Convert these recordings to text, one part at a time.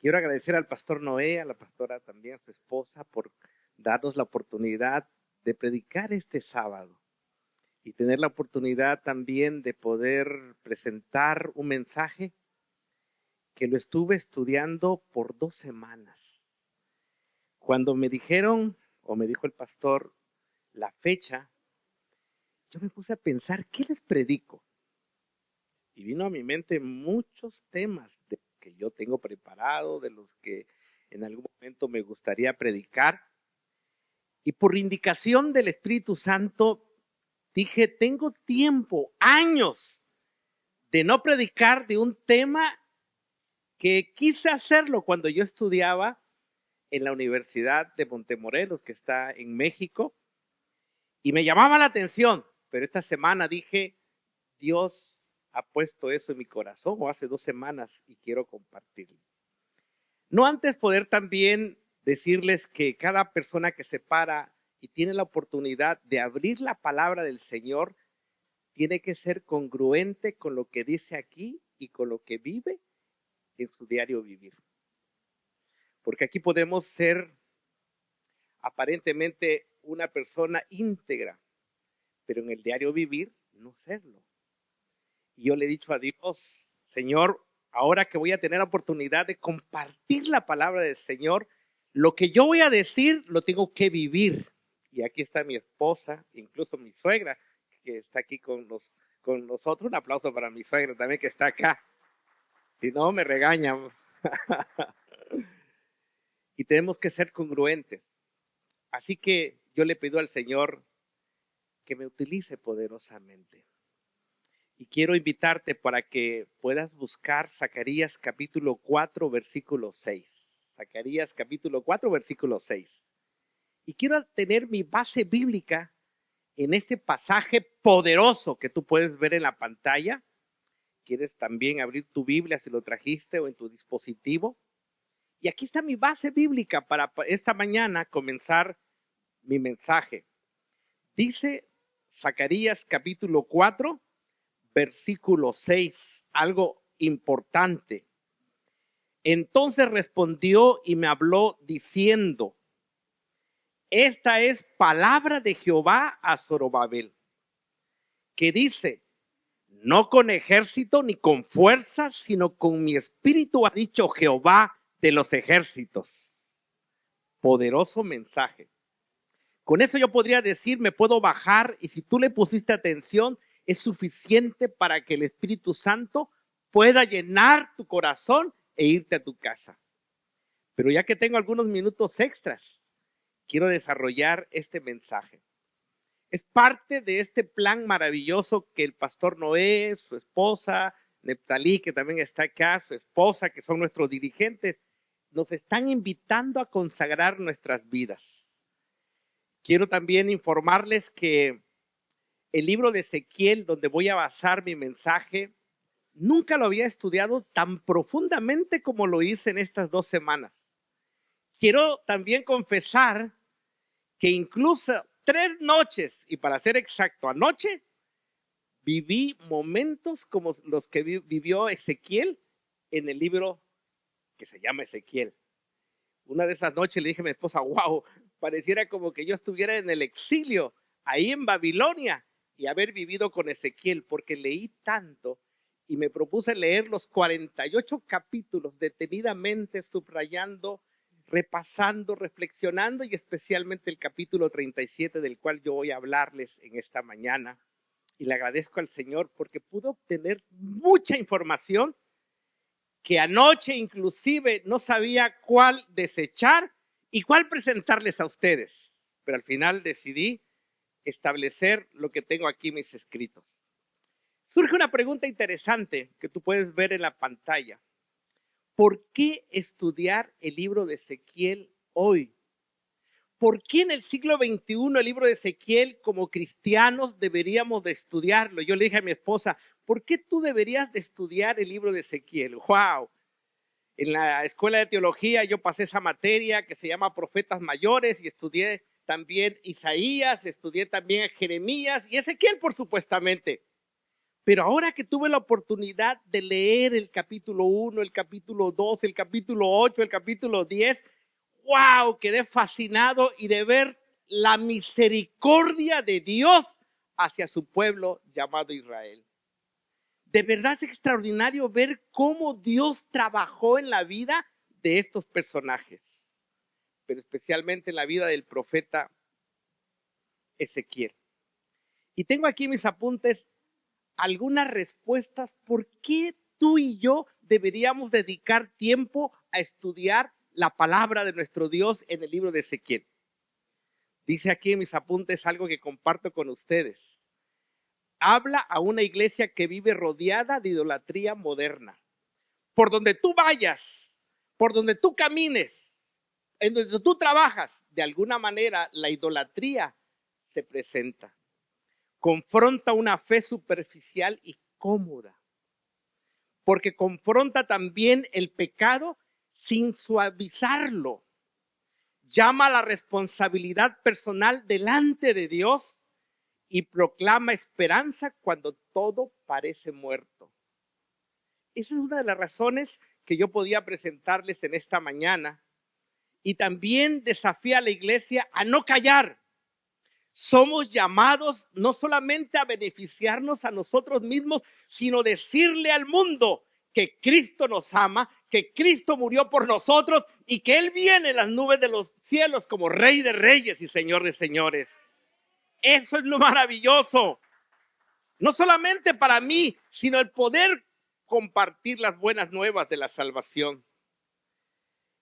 Quiero agradecer al pastor Noé, a la pastora también, a su esposa, por darnos la oportunidad de predicar este sábado y tener la oportunidad también de poder presentar un mensaje que lo estuve estudiando por 2 semanas. Cuando me dijeron, o me dijo el pastor, la fecha, yo me puse a pensar, ¿qué les predico? Y vino a mi mente muchos temas que yo tengo preparado, de los que en algún momento me gustaría predicar. Y por indicación del Espíritu Santo, dije, tengo tiempo, años, de no predicar de un tema que quise hacerlo cuando yo estudiaba en la Universidad de Montemorelos, que está en México, y me llamaba la atención, pero esta semana dije, Dios ha puesto eso en mi corazón, o hace 2 semanas, y quiero compartirlo. No antes poder también decirles que cada persona que se para y tiene la oportunidad de abrir la palabra del Señor, tiene que ser congruente con lo que dice aquí y con lo que vive en su diario vivir. Porque aquí podemos ser aparentemente una persona íntegra, pero en el diario vivir no serlo. Y yo le he dicho a Dios, Señor, ahora que voy a tener la oportunidad de compartir la palabra del Señor, lo que yo voy a decir lo tengo que vivir. Y aquí está mi esposa, incluso mi suegra, que está aquí con nosotros. Un aplauso para mi suegra también, que está acá. Si no, me regaña. Y tenemos que ser congruentes. Así que yo le pido al Señor que me utilice poderosamente. Y quiero invitarte para que puedas buscar Zacarías capítulo 4, versículo 6. Zacarías capítulo 4, versículo 6. Y quiero tener mi base bíblica en este pasaje poderoso que tú puedes ver en la pantalla. Quieres también abrir tu Biblia si lo trajiste o en tu dispositivo. Y aquí está mi base bíblica para esta mañana comenzar mi mensaje. Dice Zacarías capítulo 4, versículo 6, algo importante. Entonces respondió y me habló diciendo, esta es palabra de Jehová a Zorobabel, que dice, no con ejército ni con fuerza, sino con mi espíritu ha dicho Jehová de los ejércitos. Poderoso mensaje. Con eso yo podría decir, me puedo bajar, y si tú le pusiste atención, es suficiente para que el Espíritu Santo pueda llenar tu corazón e irte a tu casa. Pero ya que tengo algunos minutos extras, quiero desarrollar este mensaje. Es parte de este plan maravilloso que el pastor Noé, su esposa, Neptalí, que también está acá, su esposa, que son nuestros dirigentes, nos están invitando a consagrar nuestras vidas. Quiero también informarles que el libro de Ezequiel, donde voy a basar mi mensaje, nunca lo había estudiado tan profundamente como lo hice en estas 2 semanas. Quiero también confesar que incluso 3 noches, y para ser exacto, anoche, viví momentos como los que vivió Ezequiel en el libro que se llama Ezequiel. Una de esas noches le dije a mi esposa, wow, pareciera como que yo estuviera en el exilio, ahí en Babilonia, y haber vivido con Ezequiel, porque leí tanto y me propuse leer los 48 capítulos detenidamente, subrayando, repasando, reflexionando, y especialmente el capítulo 37 del cual yo voy a hablarles en esta mañana. Y le agradezco al Señor porque pude obtener mucha información que anoche inclusive no sabía cuál desechar y cuál presentarles a ustedes. Pero al final decidí establecer lo que tengo aquí en mis escritos. Surge una pregunta interesante que tú puedes ver en la pantalla. ¿Por qué estudiar el libro de Ezequiel hoy? ¿Por qué en el siglo XXI el libro de Ezequiel como cristianos deberíamos de estudiarlo? Yo le dije a mi esposa, ¿por qué tú deberías de estudiar el libro de Ezequiel? ¡Wow! En la escuela de teología yo pasé esa materia que se llama Profetas Mayores y estudié también Isaías, estudié también a Jeremías y Ezequiel por supuestamente. Pero ahora que tuve la oportunidad de leer el capítulo 1, el capítulo 2, el capítulo 8, el capítulo 10, ¡wow! Quedé fascinado y de ver la misericordia de Dios hacia su pueblo llamado Israel. De verdad es extraordinario ver cómo Dios trabajó en la vida de estos personajes, pero especialmente en la vida del profeta Ezequiel. Y tengo aquí en mis apuntes algunas respuestas por qué tú y yo deberíamos dedicar tiempo a estudiar la palabra de nuestro Dios en el libro de Ezequiel. Dice aquí en mis apuntes algo que comparto con ustedes. Habla a una iglesia que vive rodeada de idolatría moderna. Por donde tú vayas, por donde tú camines, en donde tú trabajas, de alguna manera la idolatría se presenta. Confronta una fe superficial y cómoda, porque confronta también el pecado sin suavizarlo. Llama a la responsabilidad personal delante de Dios y proclama esperanza cuando todo parece muerto. Esa es una de las razones que yo podía presentarles en esta mañana, y también desafía a la iglesia a no callar. Somos llamados no solamente a beneficiarnos a nosotros mismos, sino decirle al mundo que Cristo nos ama, que Cristo murió por nosotros y que Él viene en las nubes de los cielos como Rey de Reyes y Señor de Señores. Eso es lo maravilloso. No solamente para mí, sino el poder compartir las buenas nuevas de la salvación.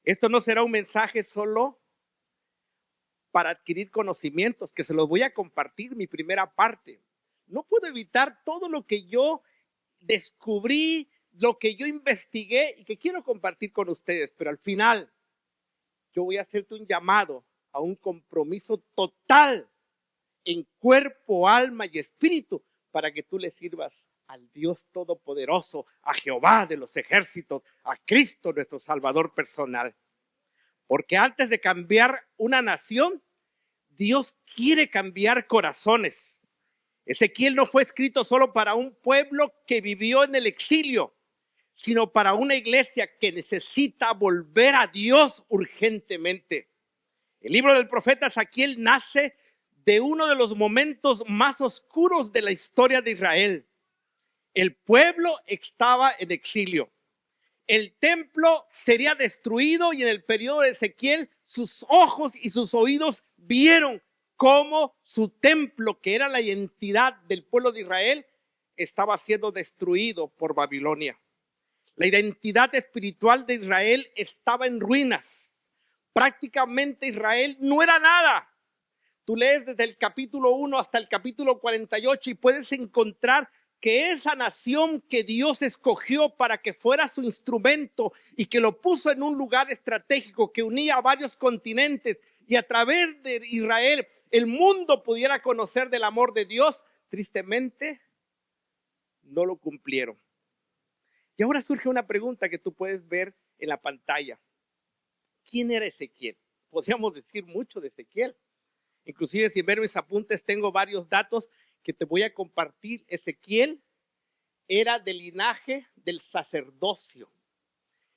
Esto no será un mensaje solo para adquirir conocimientos, que se los voy a compartir mi primera parte. No puedo evitar todo lo que yo descubrí, lo que yo investigué y que quiero compartir con ustedes, pero al final yo voy a hacerte un llamado a un compromiso total en cuerpo, alma y espíritu para que tú le sirvas al Dios Todopoderoso, a Jehová de los ejércitos, a Cristo nuestro Salvador personal. Porque antes de cambiar una nación, Dios quiere cambiar corazones. Ezequiel no fue escrito solo para un pueblo que vivió en el exilio, sino para una iglesia que necesita volver a Dios urgentemente. El libro del profeta Ezequiel nace de uno de los momentos más oscuros de la historia de Israel. El pueblo estaba en exilio. El templo sería destruido y en el periodo de Ezequiel sus ojos y sus oídos vieron cómo su templo, que era la identidad del pueblo de Israel, estaba siendo destruido por Babilonia. La identidad espiritual de Israel estaba en ruinas. Prácticamente Israel no era nada. Tú lees desde el capítulo 1 hasta el capítulo 48 y puedes encontrar que esa nación que Dios escogió para que fuera su instrumento y que lo puso en un lugar estratégico que unía a varios continentes y a través de Israel el mundo pudiera conocer del amor de Dios, tristemente no lo cumplieron. Y ahora surge una pregunta que tú puedes ver en la pantalla. ¿Quién era Ezequiel? Podríamos decir mucho de Ezequiel. Inclusive si ver mis apuntes tengo varios datos que te voy a compartir. Ezequiel era del linaje del sacerdocio.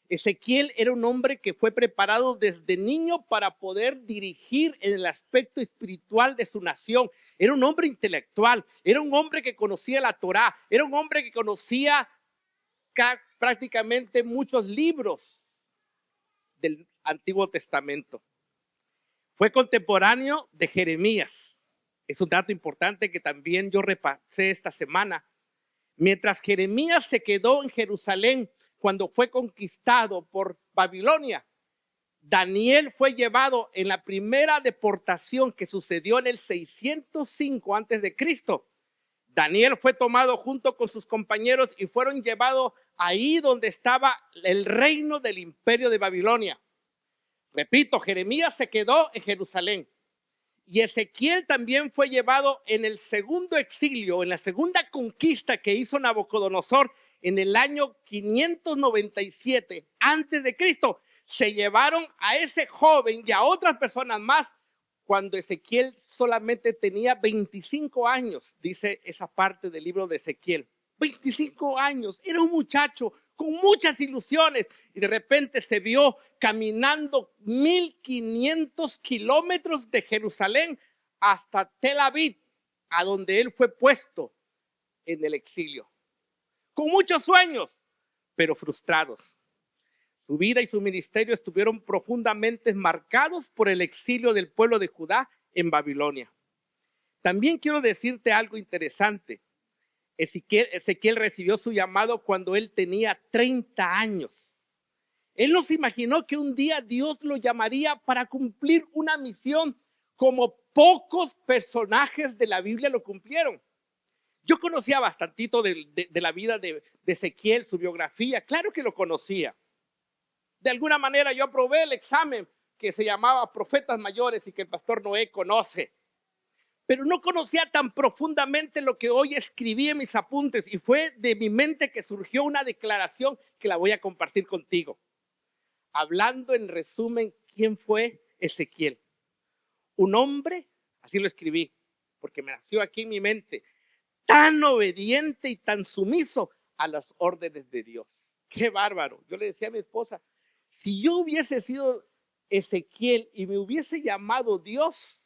Ezequiel era un hombre que fue preparado desde niño para poder dirigir en el aspecto espiritual de su nación. Era un hombre intelectual, era un hombre que conocía la Torá, era un hombre que conocía prácticamente muchos libros del Antiguo Testamento. Fue contemporáneo de Jeremías. Es un dato importante que también yo repasé esta semana. Mientras Jeremías se quedó en Jerusalén cuando fue conquistado por Babilonia, Daniel fue llevado en la primera deportación que sucedió en el 605 antes de Cristo. Daniel fue tomado junto con sus compañeros y fueron llevados ahí donde estaba el reino del imperio de Babilonia. Repito, Jeremías se quedó en Jerusalén. Y Ezequiel también fue llevado en el segundo exilio, en la segunda conquista que hizo Nabucodonosor en el año 597 antes de Cristo. Se llevaron a ese joven y a otras personas más cuando Ezequiel solamente tenía 25 años, dice esa parte del libro de Ezequiel. 25 años, era un muchacho con muchas ilusiones y de repente se vio caminando 1500 kilómetros de Jerusalén hasta Tel Aviv, a donde él fue puesto en el exilio, con muchos sueños, pero frustrados. Su vida y su ministerio estuvieron profundamente marcados por el exilio del pueblo de Judá en Babilonia. También quiero decirte algo interesante. Ezequiel recibió su llamado cuando él tenía 30 años. Él no se imaginó que un día Dios lo llamaría para cumplir una misión como pocos personajes de la Biblia lo cumplieron. Yo conocía bastantito de la vida de Ezequiel, su biografía. Claro que lo conocía. De alguna manera yo aprobé el examen que se llamaba Profetas Mayores y que el pastor Noé conoce. Pero no conocía tan profundamente lo que hoy escribí en mis apuntes y fue de mi mente que surgió una declaración que la voy a compartir contigo. Hablando en resumen, ¿quién fue Ezequiel? Un hombre, así lo escribí, porque me nació aquí en mi mente, tan obediente y tan sumiso a las órdenes de Dios. ¡Qué bárbaro! Yo le decía a mi esposa, si yo hubiese sido Ezequiel y me hubiese llamado Dios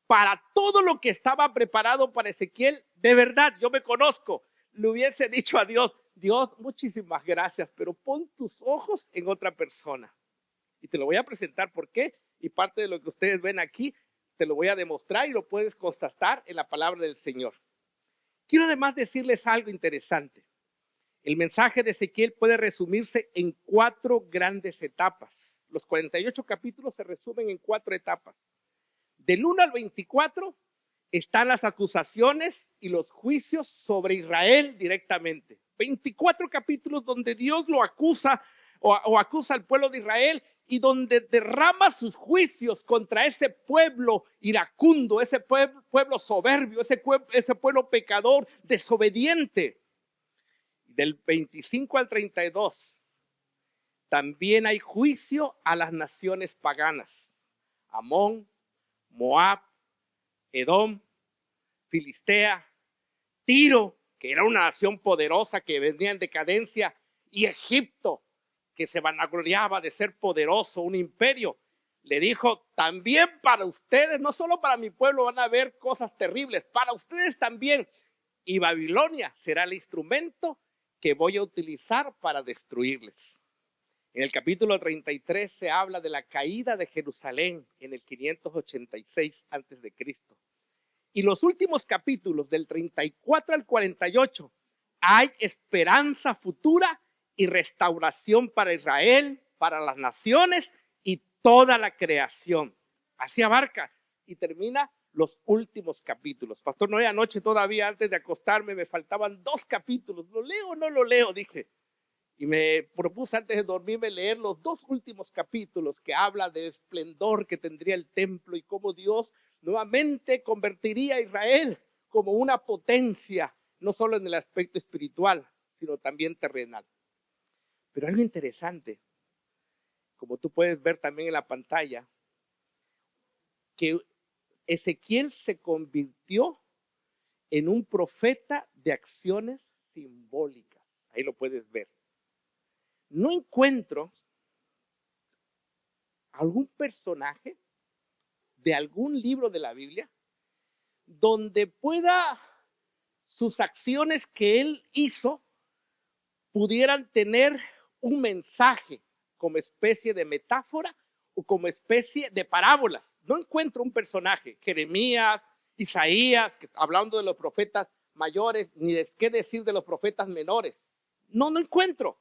para todo lo que estaba preparado para Ezequiel, de verdad, yo me conozco, le hubiese dicho a Dios, Dios, muchísimas gracias, pero pon tus ojos en otra persona. Y te lo voy a presentar por qué, y parte de lo que ustedes ven aquí, te lo voy a demostrar y lo puedes constatar en la palabra del Señor. Quiero además decirles algo interesante. El mensaje de Ezequiel puede resumirse en 4 grandes etapas. Los 48 capítulos se resumen en 4 etapas. Del 1 al 24 están las acusaciones y los juicios sobre Israel directamente. 24 capítulos donde Dios lo acusa o acusa al pueblo de Israel y donde derrama sus juicios contra ese pueblo iracundo, ese pueblo soberbio, ese pueblo pecador, desobediente. Del 25 al 32 también hay juicio a las naciones paganas: Amón, Moab, Edom, Filistea, Tiro, que era una nación poderosa que venía en decadencia, y Egipto, que se vanagloriaba de ser poderoso, un imperio. Le dijo, también para ustedes, no solo para mi pueblo van a haber cosas terribles, para ustedes también. Y Babilonia será el instrumento que voy a utilizar para destruirles. En el capítulo 33 se habla de la caída de Jerusalén en el 586 antes de Cristo. Y los últimos capítulos del 34 al 48 hay esperanza futura y restauración para Israel, para las naciones y toda la creación. Así abarca y termina los últimos capítulos. Pastor Noé, anoche todavía antes de acostarme me faltaban 2 capítulos. ¿Lo leo o no lo leo? Dije. Y me propuse antes de dormirme leer los 2 últimos capítulos que habla del esplendor que tendría el templo y cómo Dios nuevamente convertiría a Israel como una potencia, no solo en el aspecto espiritual, sino también terrenal. Pero algo interesante, como tú puedes ver también en la pantalla, que Ezequiel se convirtió en un profeta de acciones simbólicas. Ahí lo puedes ver. No encuentro algún personaje de algún libro de la Biblia donde pueda sus acciones que él hizo pudieran tener un mensaje como especie de metáfora o como especie de parábolas. No encuentro un personaje, Jeremías, Isaías, que hablando de los profetas mayores, ni de qué decir de los profetas menores. No encuentro.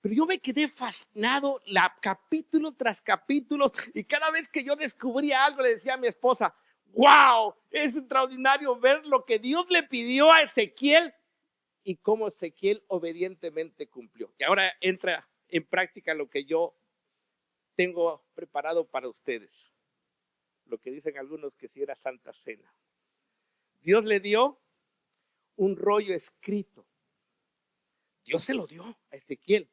Pero yo me quedé fascinado capítulo tras capítulo y cada vez que yo descubría algo le decía a mi esposa, wow, es extraordinario ver lo que Dios le pidió a Ezequiel y cómo Ezequiel obedientemente cumplió. Y ahora entra en práctica lo que yo tengo preparado para ustedes. Lo que dicen algunos que si era Santa Cena. Dios le dio un rollo escrito. Dios se lo dio a Ezequiel.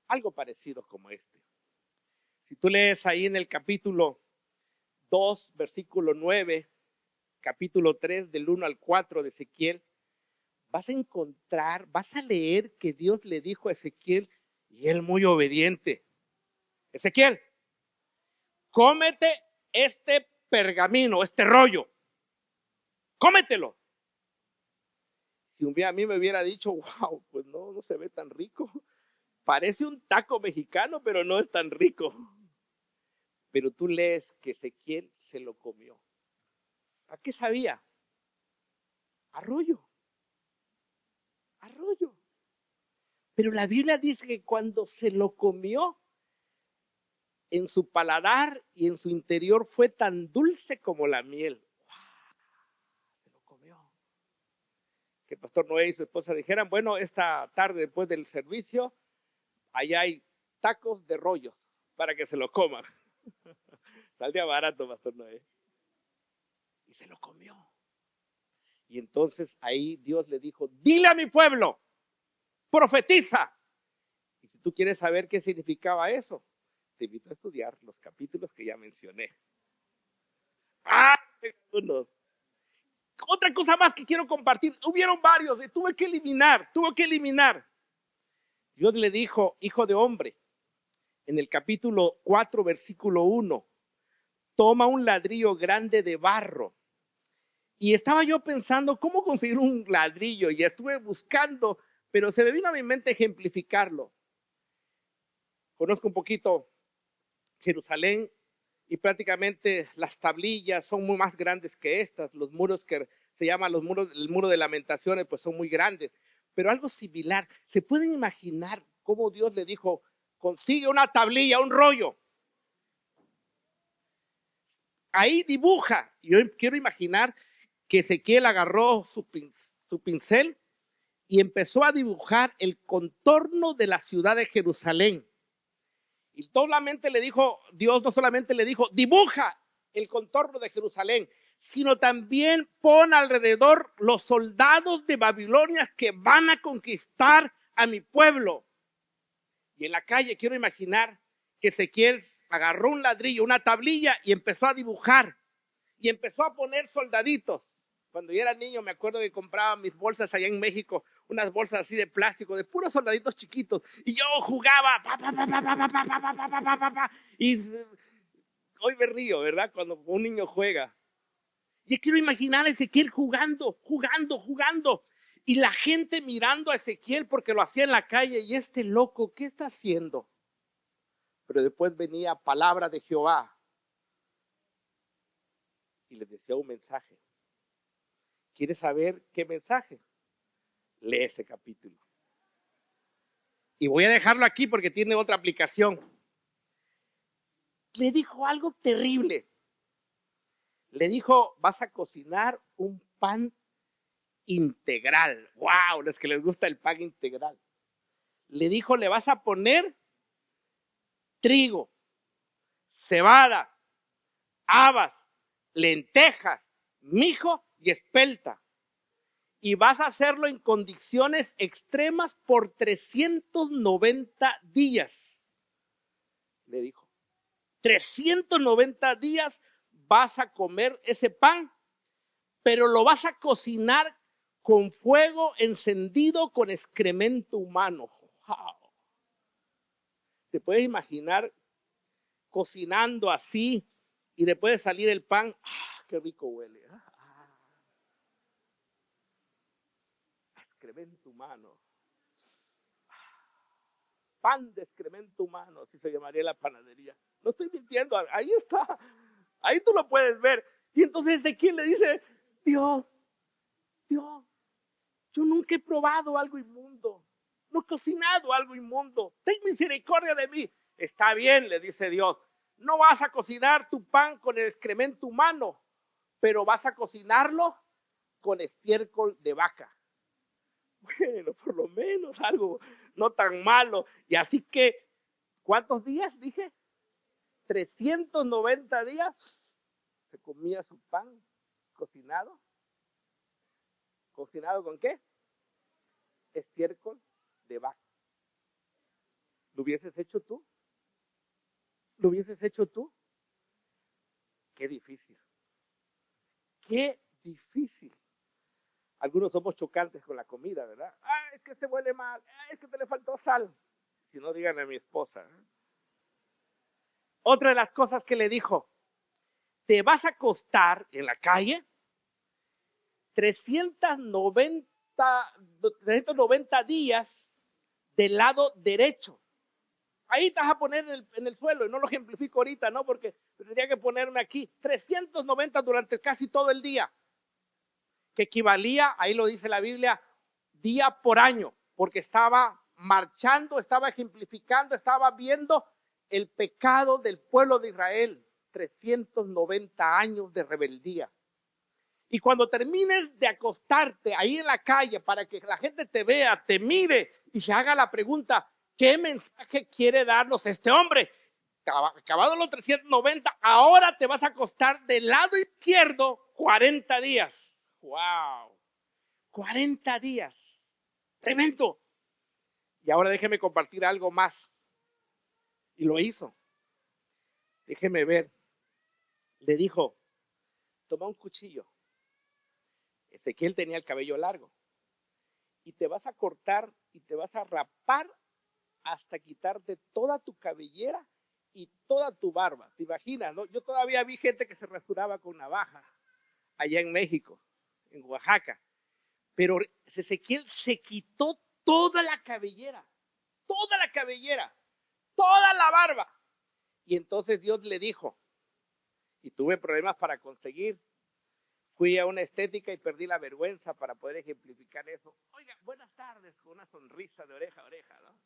Algo parecido como este. Si tú lees ahí en el capítulo 2, versículo 9, capítulo 3, del 1 al 4 de Ezequiel, vas a encontrar, vas a leer que Dios le dijo a Ezequiel, y él muy obediente: Ezequiel, cómete este pergamino, este rollo, cómetelo. Si a mí me hubiera dicho, wow, pues no se ve tan rico, parece un taco mexicano, pero no es tan rico. Pero tú lees que Ezequiel se lo comió. ¿A qué sabía? Arroyo. Pero la Biblia dice que cuando se lo comió, en su paladar y en su interior fue tan dulce como la miel. ¡Wow! Se lo comió. Que el pastor Noé y su esposa dijeran, bueno, esta tarde después del servicio, allá hay tacos de rollos para que se lo coman. Saldría barato, pastor Noé. Y se lo comió. Y entonces ahí Dios le dijo, dile a mi pueblo, profetiza. Y si tú quieres saber qué significaba eso, te invito a estudiar los capítulos que ya mencioné. Otra cosa más que quiero compartir. Hubieron varios y tuve que eliminar. Dios le dijo, hijo de hombre, en el capítulo 4, versículo 1, toma un ladrillo grande de barro. Y estaba yo pensando cómo conseguir un ladrillo y estuve buscando, pero se me vino a mi mente ejemplificarlo. Conozco un poquito Jerusalén y prácticamente las tablillas son muy más grandes que estas. Los muros que se llaman el muro de lamentaciones, pues son muy grandes. Pero algo similar, ¿se pueden imaginar cómo Dios le dijo, consigue una tablilla, un rollo? Ahí dibuja. Yo quiero imaginar que Ezequiel agarró su pincel y empezó a dibujar el contorno de la ciudad de Jerusalén. Y Dios no solamente le dijo, dibuja el contorno de Jerusalén, sino también pon alrededor los soldados de Babilonia que van a conquistar a mi pueblo. Y en la calle quiero imaginar que Ezequiel agarró un ladrillo, una tablilla y empezó a dibujar. Y empezó a poner soldaditos. Cuando yo era niño me acuerdo que compraba mis bolsas allá en México, unas bolsas así de plástico, de puros soldaditos chiquitos. Y yo jugaba. Y hoy me río, ¿verdad? Cuando un niño juega. Y quiero imaginar a Ezequiel jugando. Y la gente mirando a Ezequiel porque lo hacía en la calle. Y este loco, ¿qué está haciendo? Pero después venía palabra de Jehová. Y les decía un mensaje. ¿Quieres saber qué mensaje? Lee ese capítulo. Y voy a dejarlo aquí porque tiene otra aplicación. Le dijo algo terrible. Le dijo, vas a cocinar un pan integral. ¡Wow! Los que les gusta el pan integral. Le dijo, le vas a poner trigo, cebada, habas, lentejas, mijo y espelta. Y vas a hacerlo en condiciones extremas por 390 días. Le dijo, 390 días vas a comer ese pan, pero lo vas a cocinar con fuego encendido con excremento humano. Wow. ¿Te puedes imaginar cocinando así y después de salir el pan? ¡Qué rico huele! Excremento humano. Pan de excremento humano, así se llamaría la panadería. No estoy mintiendo, ahí está. Ahí tú lo puedes ver. Y entonces Ezequiel le dice, Dios, yo nunca he probado algo inmundo. No he cocinado algo inmundo. Ten misericordia de mí. Está bien, le dice Dios. No vas a cocinar tu pan con el excremento humano, pero vas a cocinarlo con estiércol de vaca. Bueno, por lo menos algo no tan malo. Y así que, ¿cuántos días dije? 390 días se comía su pan cocinado. ¿Cocinado con qué? Estiércol de vaca. ¿Lo hubieses hecho tú? ¿Lo hubieses hecho tú? Qué difícil. Qué difícil. Algunos somos chocantes con la comida, ¿verdad? Ah, es que te huele mal, ah, es que te le faltó sal. Si no, díganle a mi esposa. Otra de las cosas que le dijo, te vas a acostar en la calle 390 días del lado derecho. Ahí te vas a poner en el suelo, y no lo ejemplifico ahorita, ¿no? Porque tendría que ponerme aquí. 390 durante casi todo el día, que equivalía, ahí lo dice la Biblia, día por año, porque estaba marchando, estaba ejemplificando, estaba viendo el pecado del pueblo de Israel. 390 años de rebeldía. Y cuando termines de acostarte ahí en la calle para que la gente te vea, te mire y se haga la pregunta, ¿qué mensaje quiere darnos este hombre? Acabado los 390, ahora te vas a acostar del lado izquierdo 40 días. ¡Wow! 40 días. Tremendo. Y ahora déjeme compartir algo más. Y lo hizo. Déjeme ver. Le dijo, toma un cuchillo. Ezequiel tenía el cabello largo. Y te vas a cortar y te vas a rapar hasta quitarte toda tu cabellera y toda tu barba. ¿Te imaginas, no? Yo todavía vi gente que se rasuraba con navaja allá en México, en Oaxaca. Pero Ezequiel se quitó toda la cabellera, toda la barba. Y entonces Dios le dijo, y tuve problemas para conseguir, fui a una estética y perdí la vergüenza para poder ejemplificar eso. Oiga, buenas tardes, con una sonrisa de oreja a oreja, ¿no?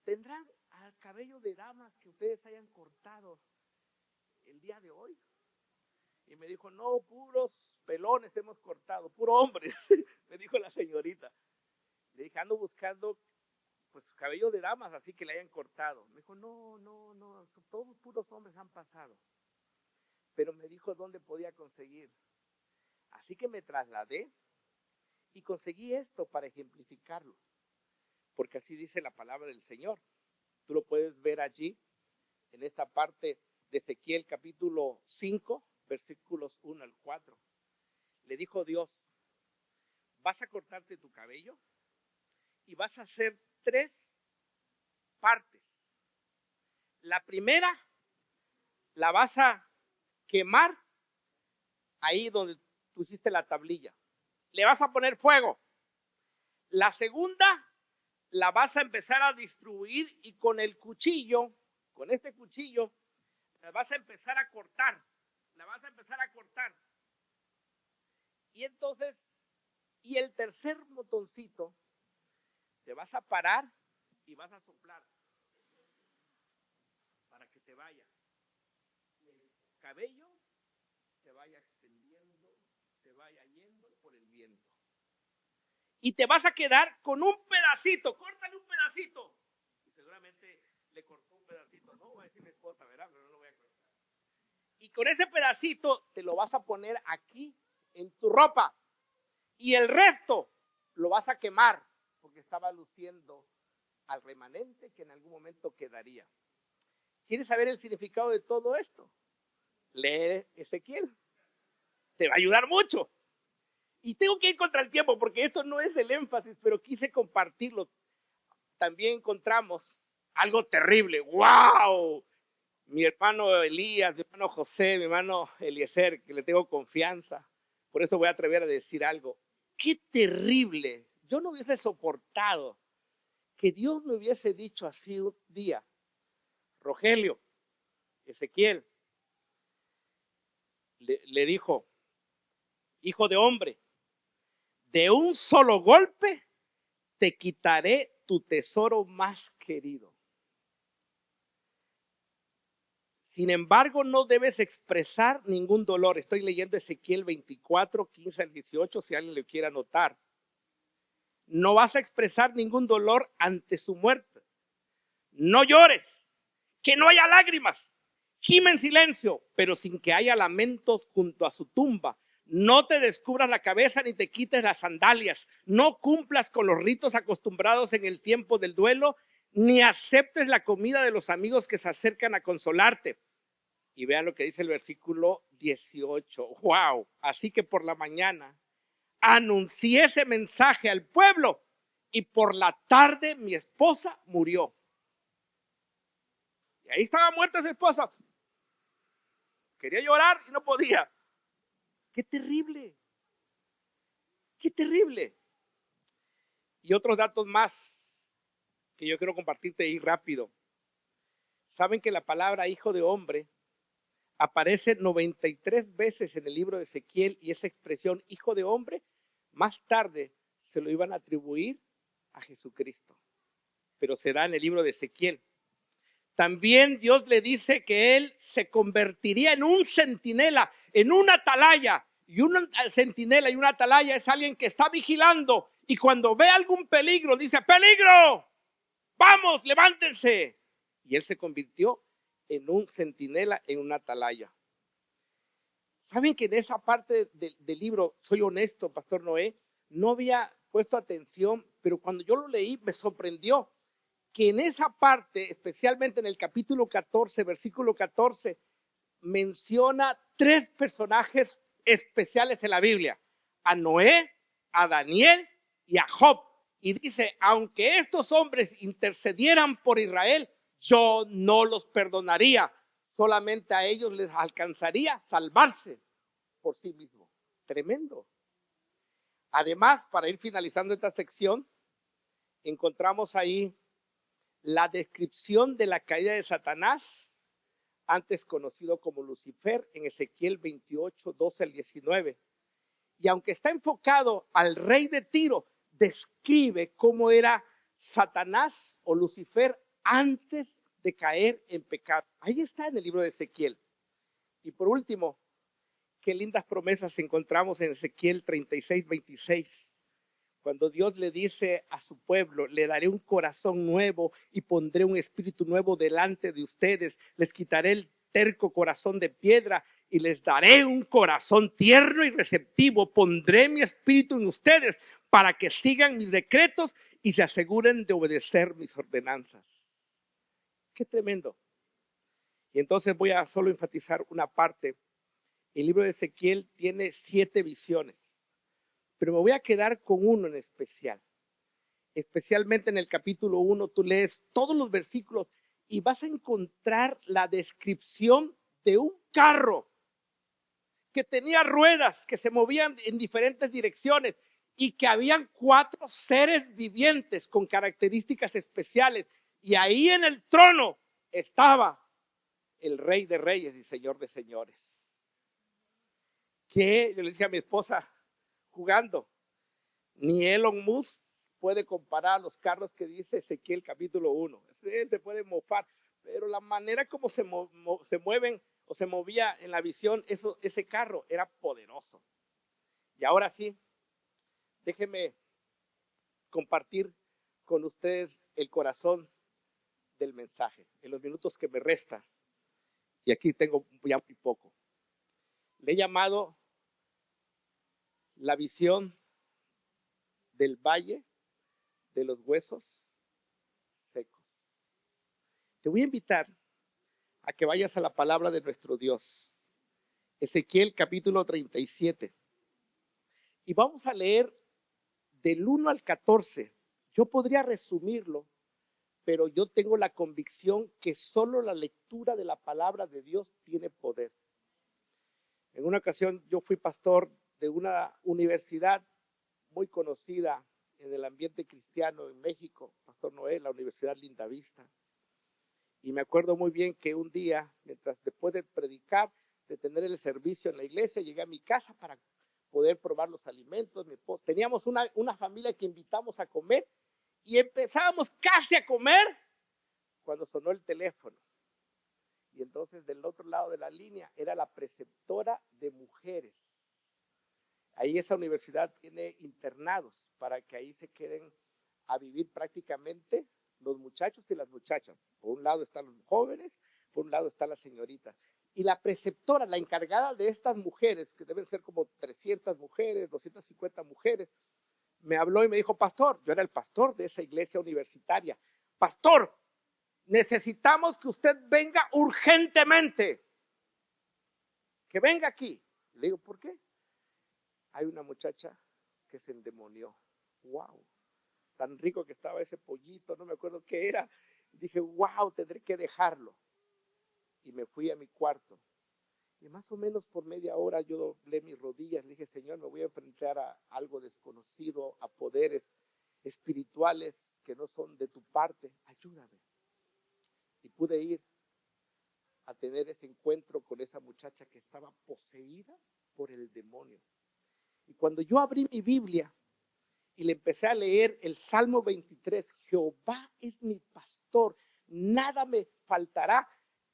¿Tendrán al cabello de damas que ustedes hayan cortado el día de hoy? Y me dijo, no, puros pelones hemos cortado, puro hombres, me dijo la señorita. Le dije, ando buscando pues cabello de damas así que le hayan cortado. Me dijo, no, todos puros hombres han pasado. Pero me dijo dónde podía conseguir. Así que me trasladé y conseguí esto para ejemplificarlo. Porque así dice la palabra del Señor. Tú lo puedes ver allí, en esta parte de Ezequiel capítulo 5, versículos 1 al 4. Le dijo Dios, vas a cortarte tu cabello y vas a hacer 3 partes. La primera la vas a quemar ahí donde pusiste la tablilla. Le vas a poner fuego. La segunda la vas a empezar a distribuir y con el cuchillo, con este cuchillo, la vas a empezar a cortar. Y entonces, y el tercer botoncito, te vas a parar y vas a soplar para que se vaya. El cabello se vaya extendiendo, se vaya yendo por el viento. Y te vas a quedar con un pedacito, córtale un pedacito. Y seguramente le cortó un pedacito, no voy a decir mi esposa, ¿verdad? Pero no lo voy a cortar. Y con ese pedacito te lo vas a poner aquí en tu ropa. Y el resto lo vas a quemar, porque estaba luciendo al remanente que en algún momento quedaría. ¿Quieres saber el significado de todo esto? Lee Ezequiel. Te va a ayudar mucho. Y tengo que ir contra el tiempo porque esto no es el énfasis, pero quise compartirlo. También encontramos algo terrible. ¡Wow! Mi hermano Elías, mi hermano José, mi hermano Eliezer, que le tengo confianza. Por eso voy a atrever a decir algo. ¡Qué terrible! Yo no hubiese soportado que Dios me hubiese dicho así un día. Rogelio, Ezequiel, le dijo, hijo de hombre, de un solo golpe te quitaré tu tesoro más querido. Sin embargo, no debes expresar ningún dolor. Estoy leyendo Ezequiel 24, 15 al 18, si alguien lo quiere anotar. No vas a expresar ningún dolor ante su muerte. No llores, que no haya lágrimas. Gime en silencio, pero sin que haya lamentos junto a su tumba. No te descubras la cabeza ni te quites las sandalias. No cumplas con los ritos acostumbrados en el tiempo del duelo, ni aceptes la comida de los amigos que se acercan a consolarte. Y vean lo que dice el versículo 18. ¡Wow! Así que por la mañana anuncié ese mensaje al pueblo y por la tarde mi esposa murió. Y ahí estaba muerta su esposa. Quería llorar y no podía. ¡Qué terrible! ¡Qué terrible! Y otros datos más que yo quiero compartirte ahí rápido. Saben que la palabra hijo de hombre aparece 93 veces en el libro de Ezequiel, y esa expresión hijo de hombre más tarde se lo iban a atribuir a Jesucristo, pero se da en el libro de Ezequiel. También Dios le dice que él se convertiría en un centinela, en una atalaya. Y un centinela y una atalaya es alguien que está vigilando, y cuando ve algún peligro dice: ¡peligro! ¡Vamos, levántense! Y él se convirtió en un centinela, en una atalaya. ¿Saben que en esa parte del libro, soy honesto, Pastor Noé, no había puesto atención, pero cuando yo lo leí me sorprendió que en esa parte, especialmente en el capítulo 14, versículo 14, menciona 3 personajes especiales en la Biblia: a Noé, a Daniel y a Job. Y dice: aunque estos hombres intercedieran por Israel, yo no los perdonaría. Solamente a ellos les alcanzaría salvarse por sí mismos. Tremendo. Además, para ir finalizando esta sección, encontramos ahí la descripción de la caída de Satanás, antes conocido como Lucifer, en Ezequiel 28, 12 al 19. Y aunque está enfocado al rey de Tiro, describe cómo era Satanás o Lucifer antes de caer en pecado. Ahí está en el libro de Ezequiel. Y por último, qué lindas promesas encontramos en Ezequiel 36, 26. Cuando Dios le dice a su pueblo: le daré un corazón nuevo y pondré un espíritu nuevo delante de ustedes. Les quitaré el terco corazón de piedra y les daré un corazón tierno y receptivo. Pondré mi espíritu en ustedes para que sigan mis decretos y se aseguren de obedecer mis ordenanzas. Qué tremendo. Y entonces voy a solo enfatizar una parte. El libro de Ezequiel tiene 7 visiones, pero me voy a quedar con uno en especial. Especialmente en el capítulo 1, tú lees todos los versículos y vas a encontrar la descripción de un carro que tenía ruedas que se movían en diferentes direcciones, y que habían 4 seres vivientes con características especiales, y ahí en el trono estaba el Rey de Reyes y Señor de Señores. Que yo le decía a mi esposa jugando, ni Elon Musk puede comparar los carros que dice Ezequiel capítulo 1. Él se puede mofar, pero la manera como se mueven o se movía en la visión, ese carro era poderoso. Y ahora sí, déjenme compartir con ustedes el corazón del mensaje en los minutos que me resta, y aquí tengo ya muy poco. Le he llamado la visión del valle de los huesos secos. Te voy a invitar a que vayas a la palabra de nuestro Dios, Ezequiel capítulo 37, y vamos a leer del 1 al 14. Yo podría resumirlo, pero yo tengo la convicción que solo la lectura de la palabra de Dios tiene poder. En una ocasión yo fui pastor de una universidad muy conocida en el ambiente cristiano en México, Pastor Noé, la Universidad Lindavista. Y me acuerdo muy bien que un día, después de predicar, de tener el servicio en la iglesia, llegué a mi casa para poder probar los alimentos. Mi esposa, teníamos una familia que invitamos a comer, y empezábamos casi a comer cuando sonó el teléfono. Y entonces del otro lado de la línea era la preceptora de mujeres. Ahí esa universidad tiene internados para que ahí se queden a vivir prácticamente los muchachos y las muchachas. Por un lado están los jóvenes, por un lado están las señoritas. Y la preceptora, la encargada de estas mujeres, que deben ser como 300 mujeres, 250 mujeres, me habló y me dijo: pastor, yo era el pastor de esa iglesia universitaria, pastor, necesitamos que usted venga urgentemente, que venga aquí. Le digo: ¿por qué? Hay una muchacha que se endemonió. Wow, tan rico que estaba ese pollito, no me acuerdo qué era. Dije, wow, tendré que dejarlo. Y me fui a mi cuarto. Y más o menos por media hora yo doblé mis rodillas. Le dije, Señor, me voy a enfrentar a algo desconocido, a poderes espirituales que no son de tu parte. Ayúdame. Y pude ir a tener ese encuentro con esa muchacha que estaba poseída por el demonio. Y cuando yo abrí mi Biblia y le empecé a leer el Salmo 23, Jehová es mi pastor, nada me faltará.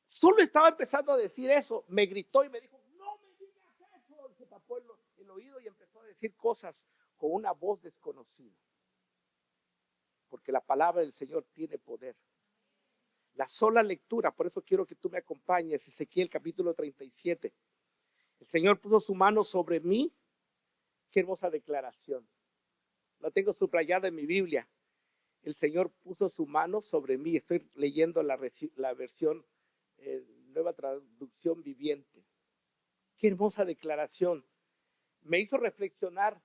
Solo estaba empezando a decir eso, me gritó y me dijo, no me digas eso. Se tapó el oído y empezó a decir cosas con una voz desconocida. Porque la palabra del Señor tiene poder. La sola lectura, por eso quiero que tú me acompañes, Ezequiel capítulo 37. El Señor puso su mano sobre mí. Qué hermosa declaración. La tengo subrayada en mi Biblia. El Señor puso su mano sobre mí. Estoy leyendo la versión, nueva traducción viviente. Qué hermosa declaración. Me hizo reflexionar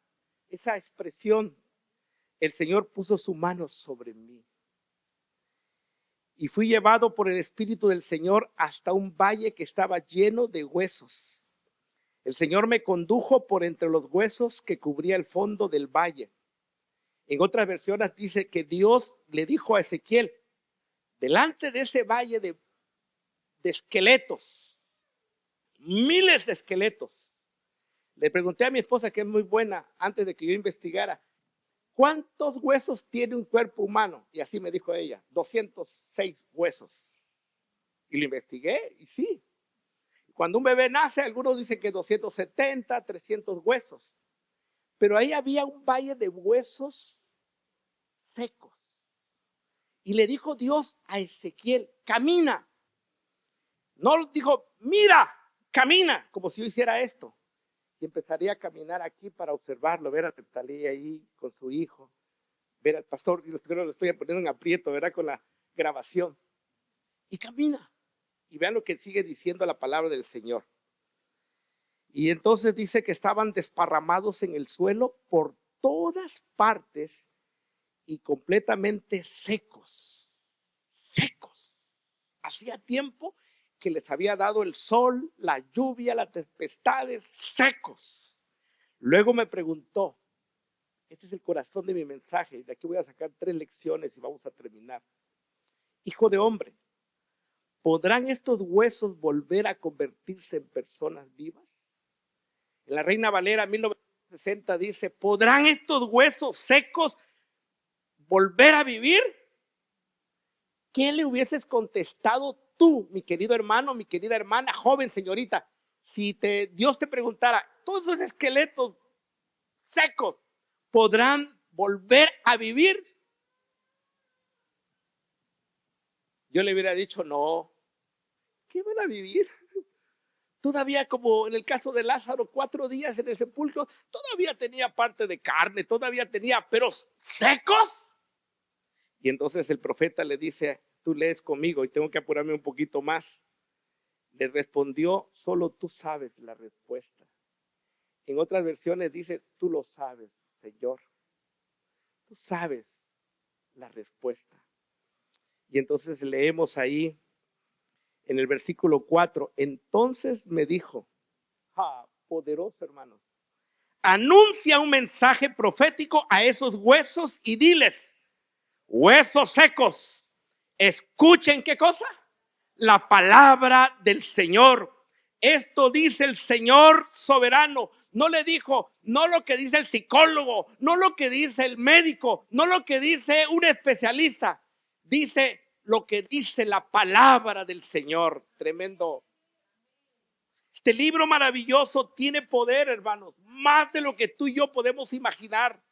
esa expresión. El Señor puso su mano sobre mí. Y fui llevado por el Espíritu del Señor hasta un valle que estaba lleno de huesos. El Señor me condujo por entre los huesos que cubría el fondo del valle. En otras versiones dice que Dios le dijo a Ezequiel, delante de ese valle de esqueletos, miles de esqueletos. Le pregunté a mi esposa, que es muy buena, antes de que yo investigara, ¿cuántos huesos tiene un cuerpo humano? Y así me dijo ella, 206 huesos. Y lo investigué y sí. Cuando un bebé nace, algunos dicen que 270, 300 huesos. Pero ahí había un valle de huesos secos. Y le dijo Dios a Ezequiel, camina. No dijo, mira, camina, como si yo hiciera esto. Y empezaría a caminar aquí para observarlo, ver a Neftalí ahí con su hijo, ver al pastor, y lo estoy poniendo en aprieto, ¿verdad? Con la grabación. Y camina. Y vean lo que sigue diciendo la palabra del Señor. Y entonces dice que estaban desparramados en el suelo por todas partes y completamente secos. Secos. Hacía tiempo que les había dado el sol, la lluvia, las tempestades, secos. Luego me preguntó, este es el corazón de mi mensaje, de aquí voy a sacar 3 lecciones y vamos a terminar. Hijo de hombre, ¿podrán estos huesos volver a convertirse en personas vivas? En la Reina Valera 1960 dice, ¿podrán estos huesos secos volver a vivir? ¿Qué le hubieses contestado tú, mi querido hermano, mi querida hermana, joven señorita, si Dios te preguntara, todos esos esqueletos secos, ¿podrán volver a vivir? Yo le hubiera dicho, no. ¿Qué van a vivir? Todavía, como en el caso de Lázaro, 4 días en el sepulcro, todavía tenía parte de carne, todavía tenía, pero secos. Y entonces el profeta le dice, tú lees conmigo y tengo que apurarme un poquito más. Le respondió, solo tú sabes la respuesta. En otras versiones dice, tú lo sabes, Señor. Tú sabes la respuesta. Y entonces leemos ahí en el versículo 4, entonces me dijo, poderoso hermanos, anuncia un mensaje profético a esos huesos y diles, huesos secos, escuchen ¿qué cosa? La palabra del Señor. Esto dice el Señor soberano. No le dijo, no lo que dice el psicólogo, no lo que dice el médico, no lo que dice un especialista. Dice lo que dice la palabra del Señor. Tremendo. Este libro maravilloso tiene poder, hermanos, más de lo que tú y yo podemos imaginar.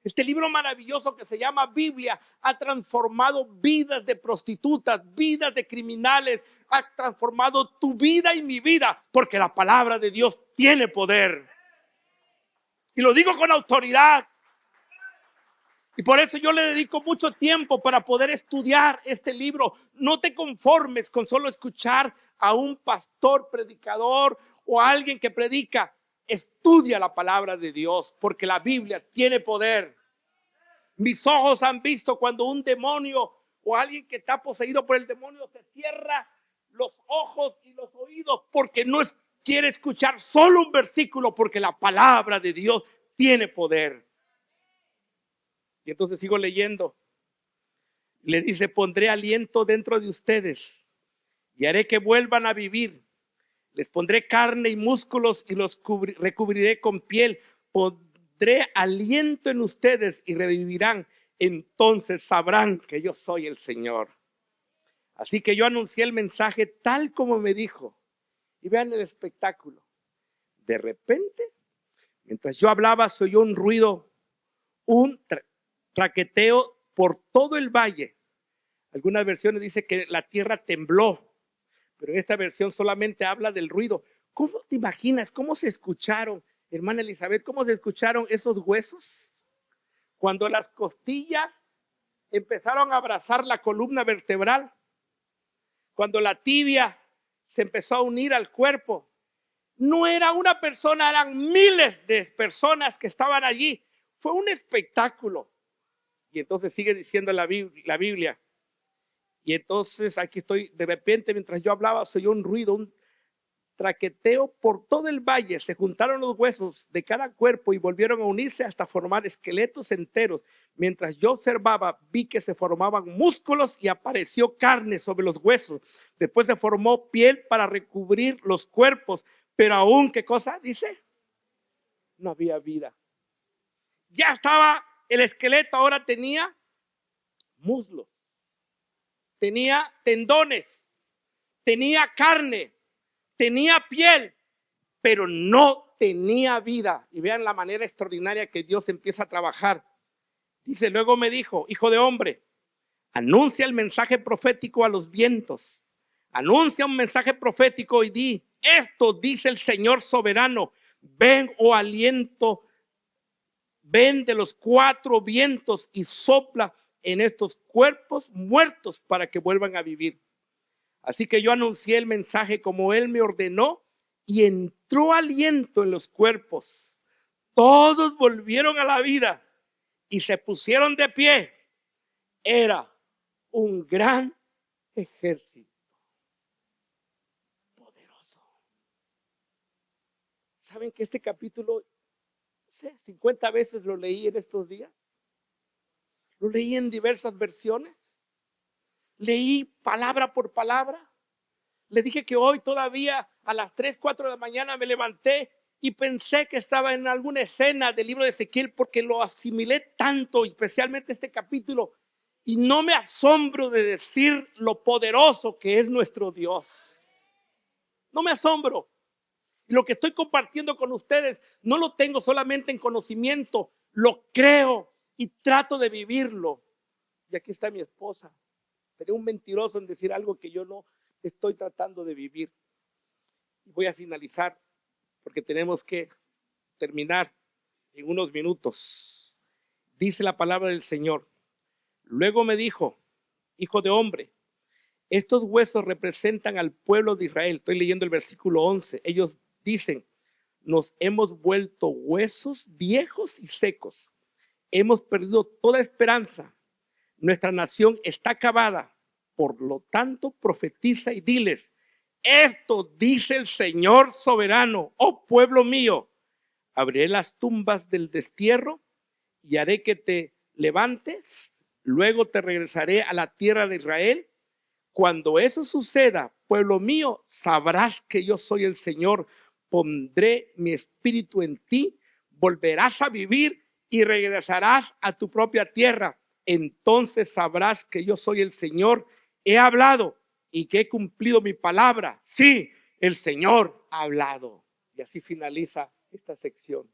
Este libro maravilloso que se llama Biblia ha transformado vidas de prostitutas, vidas de criminales, ha transformado tu vida y mi vida, porque la palabra de Dios tiene poder. Y lo digo con autoridad. Y por eso yo le dedico mucho tiempo para poder estudiar este libro. No te conformes con solo escuchar a un pastor predicador o a alguien que predica. Estudia la palabra de Dios, porque la Biblia tiene poder. Mis ojos han visto cuando un demonio o alguien que está poseído por el demonio se cierra los ojos y los oídos porque no quiere escuchar solo un versículo, porque la palabra de Dios tiene poder. Y entonces sigo leyendo. Le dice: pondré aliento dentro de ustedes y haré que vuelvan a vivir. Les pondré carne y músculos y los recubriré con piel. Pondré aliento en ustedes y revivirán. Entonces sabrán que yo soy el Señor. Así que yo anuncié el mensaje tal como me dijo. Y vean el espectáculo. De repente, mientras yo hablaba, se oyó un ruido, un traqueteo por todo el valle. Algunas versiones dicen que la tierra tembló, pero esta versión solamente habla del ruido. ¿Cómo te imaginas? ¿Cómo se escucharon, hermana Elizabeth? ¿Cómo se escucharon esos huesos? Cuando las costillas empezaron a abrazar la columna vertebral, cuando la tibia se empezó a unir al cuerpo. No era una persona, eran miles de personas que estaban allí. Fue un espectáculo. Y entonces sigue diciendo la Biblia. Y entonces aquí estoy, de repente mientras yo hablaba se oyó un ruido, un traqueteo por todo el valle. Se juntaron los huesos de cada cuerpo y volvieron a unirse hasta formar esqueletos enteros. Mientras yo observaba, vi que se formaban músculos y apareció carne sobre los huesos. Después se formó piel para recubrir los cuerpos. Pero aún, ¿qué cosa dice? No había vida. Ya estaba el esqueleto, ahora tenía muslos, tenía tendones, tenía carne, tenía piel, pero no tenía vida. Y vean la manera extraordinaria que Dios empieza a trabajar. Dice: luego me dijo: hijo de hombre, anuncia el mensaje profético a los vientos. Anuncia un mensaje profético y di: esto dice el Señor soberano. Ven, oh aliento, ven de los cuatro vientos y sopla en estos cuerpos muertos para que vuelvan a vivir. Así que yo anuncié el mensaje como Él me ordenó y entró aliento en los cuerpos. Todos volvieron a la vida y se pusieron de pie. Era un gran ejército poderoso. ¿Saben que este capítulo, 50 veces lo leí en estos días? Lo leí en diversas versiones. Leí palabra por palabra. Le dije que hoy todavía a las 3, 4 de la mañana me levanté y pensé que estaba en alguna escena del libro de Ezequiel porque lo asimilé tanto, especialmente este capítulo. Y no me asombro de decir lo poderoso que es nuestro Dios. No me asombro. Y lo que estoy compartiendo con ustedes no lo tengo solamente en conocimiento, lo creo y trato de vivirlo. Y aquí está mi esposa. Seré un mentiroso en decir algo que yo no estoy tratando de vivir. Voy a finalizar porque tenemos que terminar en unos minutos. Dice la palabra del Señor: luego me dijo: hijo de hombre, estos huesos representan al pueblo de Israel. Estoy leyendo el versículo 11. Ellos dicen: nos hemos vuelto huesos viejos y secos. Hemos perdido toda esperanza. Nuestra nación está acabada. Por lo tanto, profetiza y diles: esto dice el Señor soberano, oh pueblo mío, abriré las tumbas del destierro y haré que te levantes. Luego te regresaré a la tierra de Israel. Cuando eso suceda, pueblo mío, sabrás que yo soy el Señor. Pondré mi espíritu en ti, volverás a vivir y regresarás a tu propia tierra. Entonces sabrás que yo soy el Señor. He hablado y que he cumplido mi palabra. Sí, el Señor ha hablado. Y así finaliza esta sección.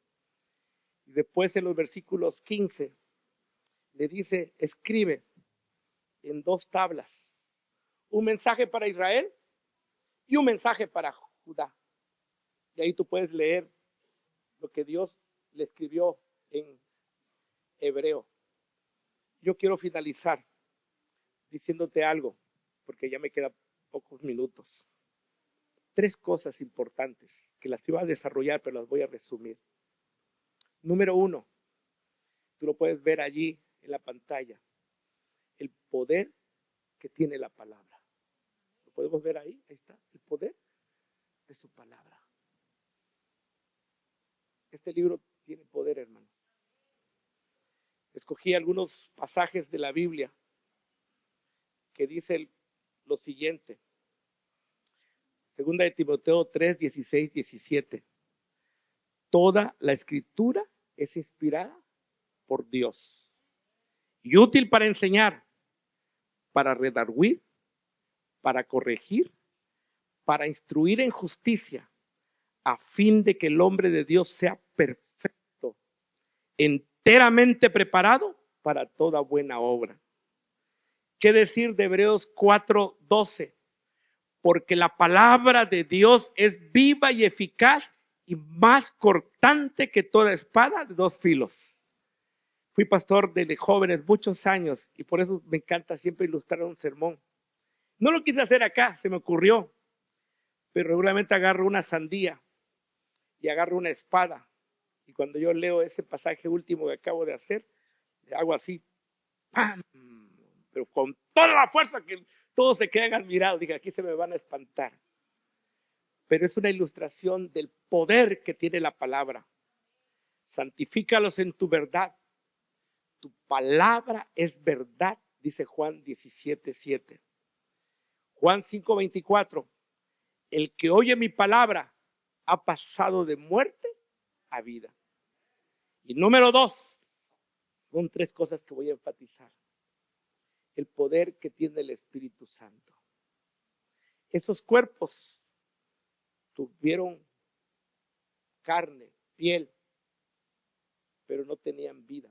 Y después en los versículos 15 le dice: escribe en 2 tablas un mensaje para Israel y un mensaje para Judá. Y ahí tú puedes leer lo que Dios le escribió en hebreo. Yo quiero finalizar diciéndote algo, porque ya me quedan pocos minutos. 3 cosas importantes que las iba a desarrollar, pero las voy a resumir. Número 1, tú lo puedes ver allí en la pantalla, el poder que tiene la palabra. ¿Lo podemos ver ahí? Ahí está, el poder de su palabra. Este libro tiene poder, hermanos. Escogí algunos pasajes de la Biblia que dice lo siguiente. Segunda de Timoteo 3, 16, 17. Toda la escritura es inspirada por Dios y útil para enseñar, para redarguir, para corregir, para instruir en justicia, a fin de que el hombre de Dios sea perfecto, enteramente preparado para toda buena obra. ¿Qué decir de Hebreos 4:12? Porque la palabra de Dios es viva y eficaz y más cortante que toda espada de 2 filos. Fui pastor de jóvenes muchos años y por eso me encanta siempre ilustrar un sermón. No lo quise hacer acá, se me ocurrió, pero regularmente agarro una sandía y agarro una espada. Y cuando yo leo ese pasaje último que acabo de hacer, le hago así, ¡pam! Pero con toda la fuerza que todos se quedan admirados. Diga, aquí se me van a espantar. Pero es una ilustración del poder que tiene la palabra. Santifícalos en tu verdad. Tu palabra es verdad, dice Juan 17:7. Juan 5:24. El que oye mi palabra ha pasado de muerte a vida. Y número 2, son 3 cosas que voy a enfatizar. El poder que tiene el Espíritu Santo. Esos cuerpos tuvieron carne, piel, pero no tenían vida.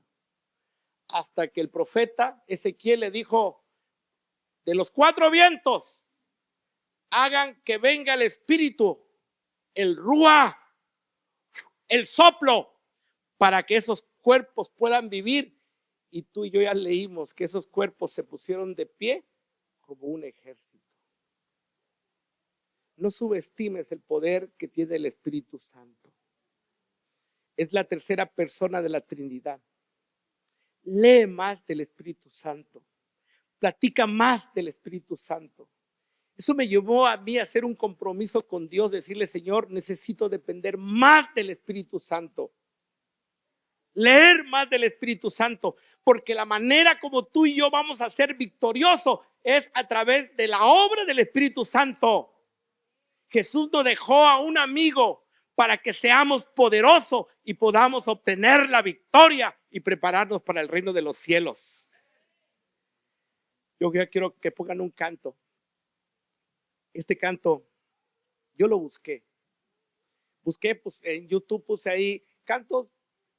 Hasta que el profeta Ezequiel le dijo, de los 4 vientos, hagan que venga el Espíritu, el Ruá, el soplo, para que esos cuerpos puedan vivir. Y tú y yo ya leímos que esos cuerpos se pusieron de pie como un ejército. No subestimes el poder que tiene el Espíritu Santo. Es la tercera persona de la Trinidad. Lee más del Espíritu Santo. Platica más del Espíritu Santo. Eso me llevó a mí a hacer un compromiso con Dios, decirle, Señor, necesito depender más del Espíritu Santo. Leer más del Espíritu Santo, porque la manera como tú y yo vamos a ser victoriosos es a través de la obra del Espíritu Santo. Jesús nos dejó a un amigo para que seamos poderosos y podamos obtener la victoria y prepararnos para el reino de los cielos. Yo ya quiero que pongan un canto. Este canto yo lo busqué. Pues en YouTube puse ahí cantos,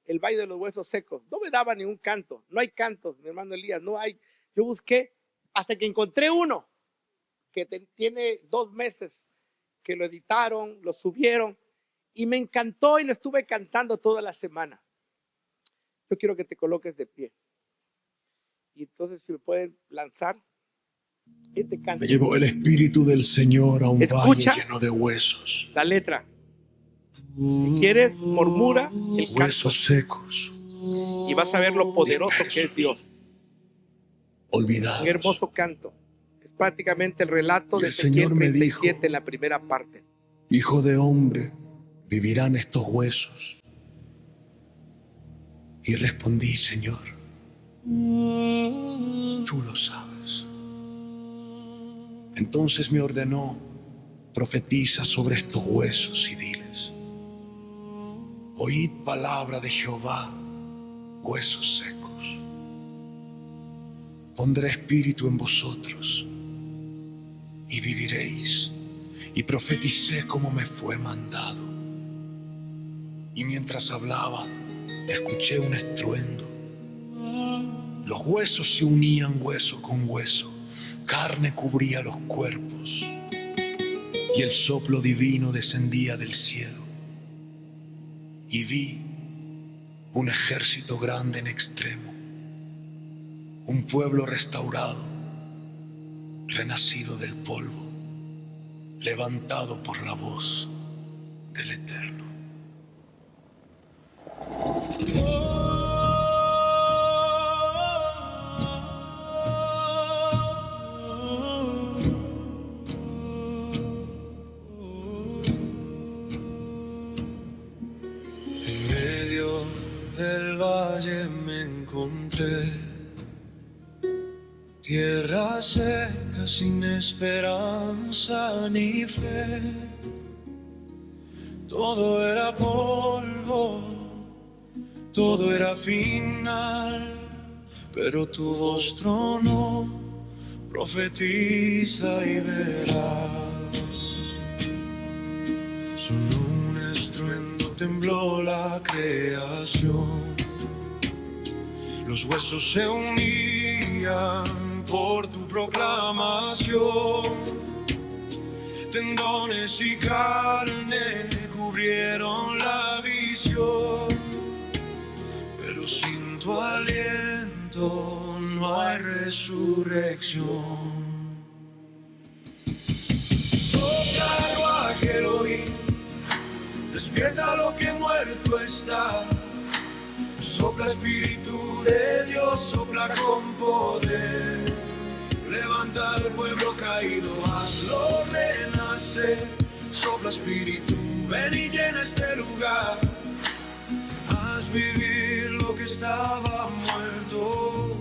el Valle de los Huesos Secos. No me daba ningún canto. No hay cantos, mi hermano Elías, no hay. Yo busqué hasta que encontré uno que tiene 2 meses que lo editaron, lo subieron y me encantó y lo estuve cantando toda la semana. Yo quiero que te coloques de pie. Y entonces si me pueden lanzar este canto. Me llevó el Espíritu del Señor a un Escucha valle lleno de huesos. la letra. Si quieres, murmura el canto Huesos secos, y vas a ver lo poderoso que es Dios. olvidados. Un hermoso canto. Es prácticamente el relato Y de el Ezequiel Señor me 37 dijo, en la primera parte. Hijo de hombre, ¿vivirán estos huesos? Y respondí, Señor, tú lo sabes. Entonces me ordenó, profetiza sobre estos huesos y diles, oíd palabra de Jehová, huesos secos. Pondré espíritu en vosotros y viviréis. Y profeticé como me fue mandado. Y mientras hablaba, escuché un estruendo. Los huesos se unían hueso con hueso. Carne cubría los cuerpos. Y el soplo divino descendía del cielo. Y vi un ejército grande en extremo. Un pueblo restaurado, renacido del polvo. levantado por la voz del Eterno. En medio del valle me encontré, tierra seca sin esperanza ni fe. Todo era polvo, todo era final, pero tu voz tronó, profetiza y verás. Sonó un estruendo, tembló la creación, los huesos se unían por tu proclamación. Tendones y carne cubrieron la visión, pero sin tu aliento no hay resurrección. Sopla Ruaj Elohim, despierta lo que muerto está. Sopla Espíritu de Dios, sopla con poder. Levanta al pueblo caído, hazlo renacer. Sopla Espíritu, ven y llena este lugar. Haz vivir lo que estaba muerto,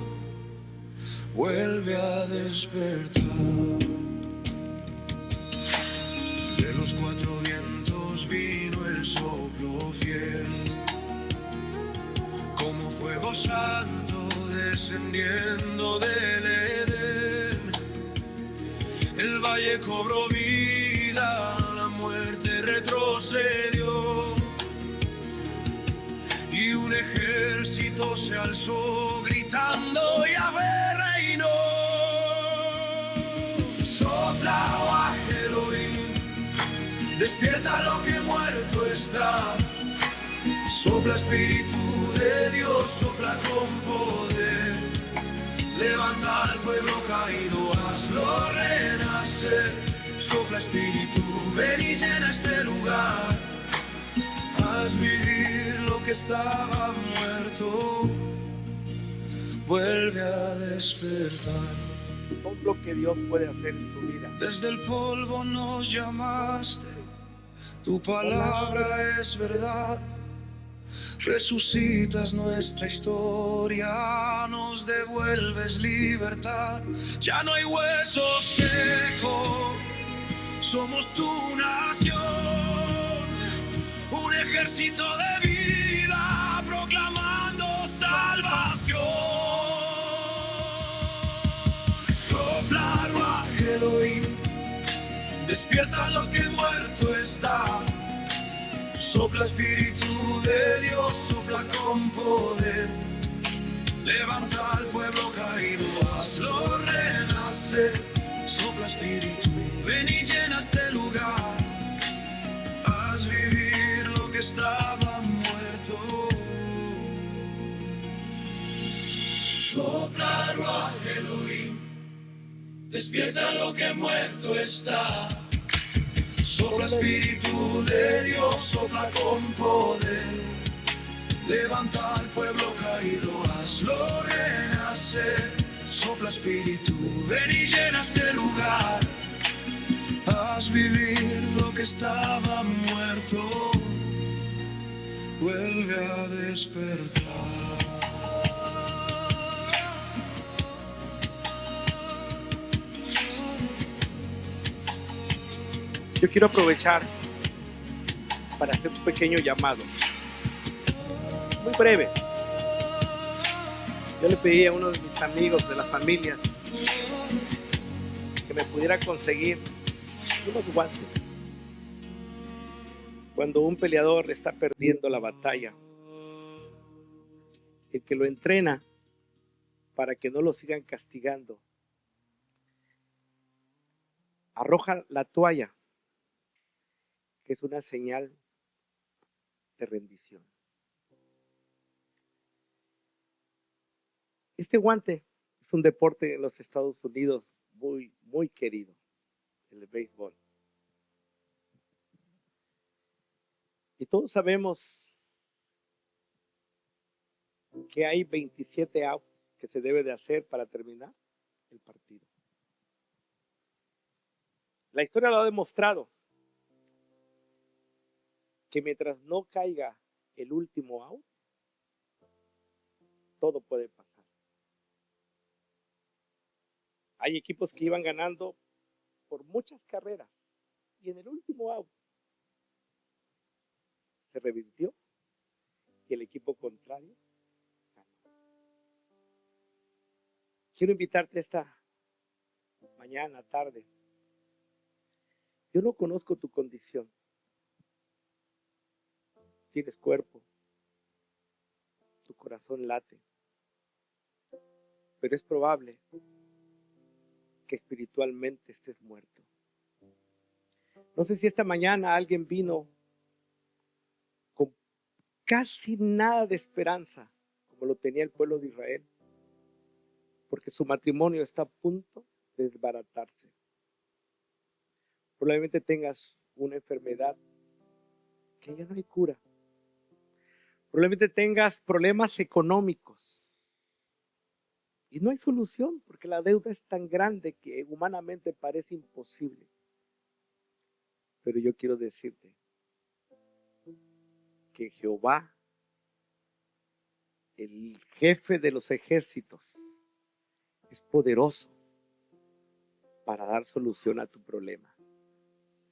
vuelve a despertar. De los cuatro vientos vino el soplo fiel, como fuego santo descendiendo del Edén. El valle cobró vida, la muerte retrocedió, y un ejército se alzó gritando Yahvé reinó. Sopla Ruaj Elohim, despierta lo que muerto está. Sopla Espíritu de Dios, sopla con poder. Levanta al pueblo caído, hazlo renacer. Sopla Espíritu, ven y llena este lugar. Haz vivir lo que estaba muerto, vuelve a despertar. Todo lo que Dios puede hacer en tu vida. Desde el polvo nos llamaste, tu palabra es verdad. Resucitas nuestra historia, nos devuelves libertad. Ya no hay huesos secos, somos tu nación, un ejército de vida proclamando salvación. Sopla Ruaj Elohim, despierta lo que muerto está. Sopla Espíritu de Dios, sopla con poder. Levanta al pueblo caído, hazlo renacer. Sopla Espíritu, ven y llena este lugar. Haz vivir lo que estaba muerto. Sopla Ruaj Elohim, despierta lo que muerto está. Sopla Espíritu de Dios, sopla con poder. Levanta al pueblo caído, hazlo renacer. Sopla Espíritu, ven y llena este lugar. Haz vivir lo que estaba muerto, vuelve a despertar. Yo quiero aprovechar para hacer un pequeño llamado, muy breve. Yo le pedí a uno de mis amigos de la familia que me pudiera conseguir unos guantes. Cuando un peleador está perdiendo la batalla, el que lo entrena para que no lo sigan castigando, arroja la toalla, que es una señal de rendición. Este guante es un deporte en los Estados Unidos muy, muy querido, el béisbol. Y todos sabemos que hay 27 outs que se debe de hacer para terminar el partido. La historia lo ha demostrado, que mientras no caiga el último out, todo puede pasar. Hay equipos que iban ganando por muchas carreras y en el último out se revirtió y el equipo contrario ganó. Quiero invitarte esta mañana, tarde. Yo no conozco tu condición. Tienes cuerpo, tu corazón late, pero es probable que espiritualmente estés muerto. No sé si esta mañana alguien vino con casi nada de esperanza, como lo tenía el pueblo de Israel, porque su matrimonio está a punto de desbaratarse. Probablemente tengas una enfermedad que ya no hay cura. Probablemente tengas problemas económicos y no hay solución porque la deuda es tan grande que humanamente parece imposible. Pero yo quiero decirte que Jehová, el jefe de los ejércitos, es poderoso para dar solución a tu problema.